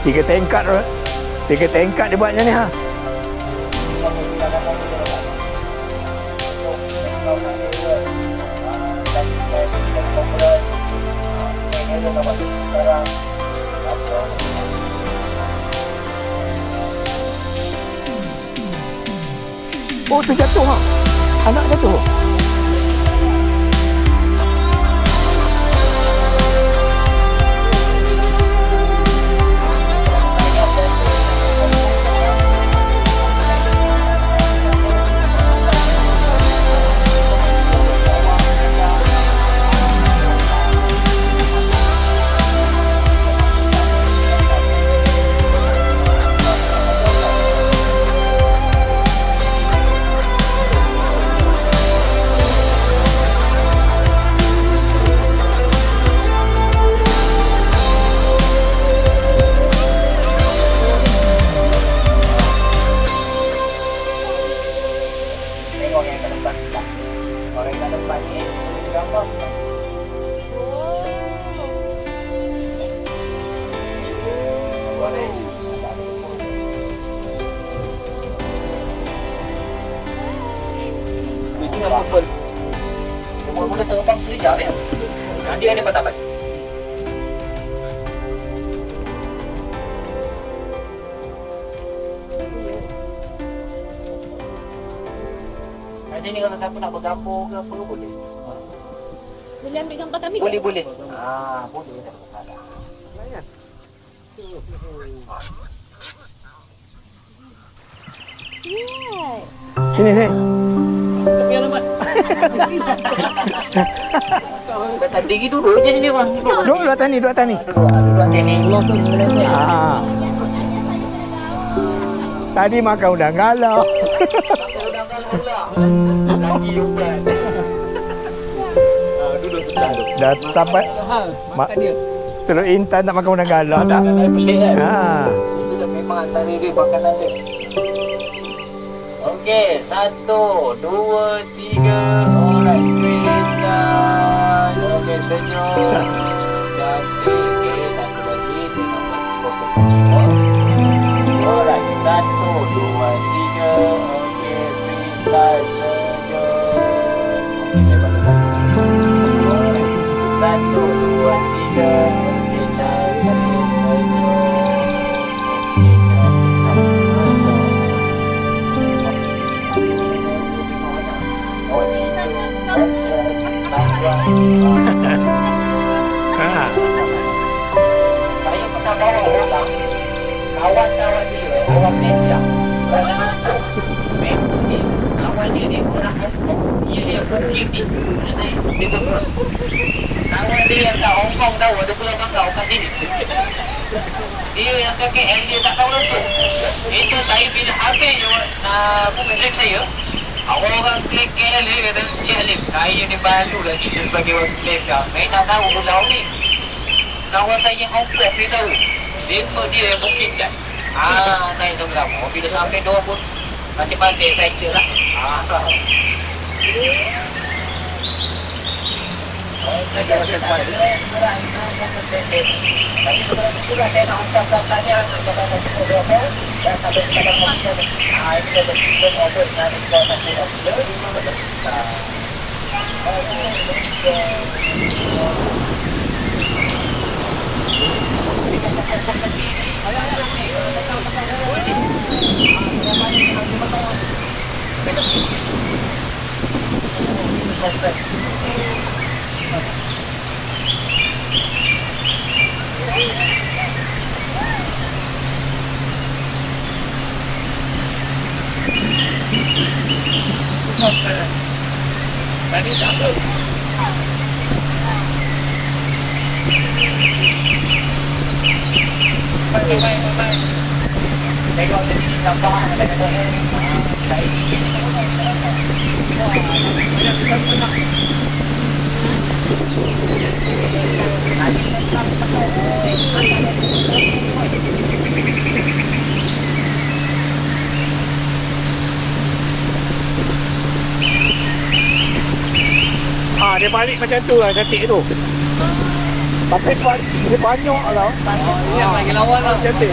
Tiga tingkat, tiga tingkat dia buatnya ni ha. Oh, tu jatuh ha. Anak jatuh. Mula terbang sekejap ya. Nanti kan dia patah balik. Kat sini kalau siapa nak bergambar ke apa boleh. Boleh ambil gambar kami? Boleh. Boleh, tak masalah. Siap. Sini. Tapi alamat. Kata berdiri duduk je sini bang. Duduk atas ni. Duduk atas ni. Tadi makan udang galau. Makan udang galau pula. Lagi bukan. Duduk sebelah tu. Dah sampai Makan dia. terus Intan tak makan udang galau dah. Makan pelik kan. Ha. Itu dah memang antara dia makanan dia. Okey, 1, 2, 3. Alright, freeze done. Okey, senyum. Cantik. Okey, satu lagi. Saya nak buat kosong. Alright, 1, 2, 3. Okey, freeze done. Senyum. Okey, saya balik kat sini. Alright, 1, 2, 3. Okey, cantik. Senyum. Saya pernah bawa orang kawan-kawan dia orang Malaysia. Kawan dia orang Hong Kong. Dia booking ni. Dia terus. Kawan dia yang kat Hong Kong tahu ada Pulau Bangau kat sini. Dia yang kat KL dia tak tahu langsung. Itu saya bila habis trip saya. Orang KL ni kata, Cik Halim, saya ni baru lagi sebagai orang Malaysia. Saya tak tahu pulau ni. Kawan saya Hong Kong dia tahu. Dia yang booking kan. Naik sama-sama. Bila sampai dia pun masing-masing settle lah. Tapi sudah saya nak ucapkan tanya kepada fotografer dan sampai kepada masyarakat. Ini adalah sistem order dari kawasan tadi tak tahu. Bye. Tengok di sini nampak ada Dia balik macam tu lah cantik tu. Tapi sebab dia banyak lah. Yang lagi lawan lah. Cantik.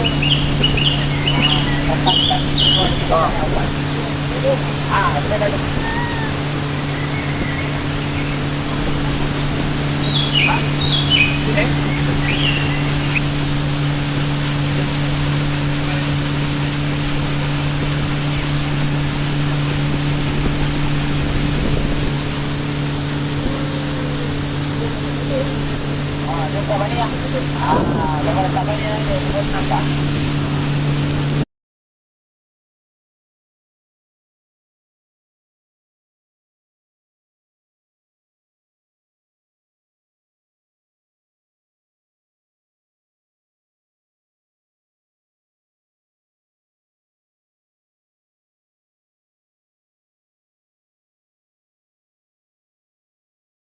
Dia letak balik lah. Lepas letak balik lah. Dia nampak.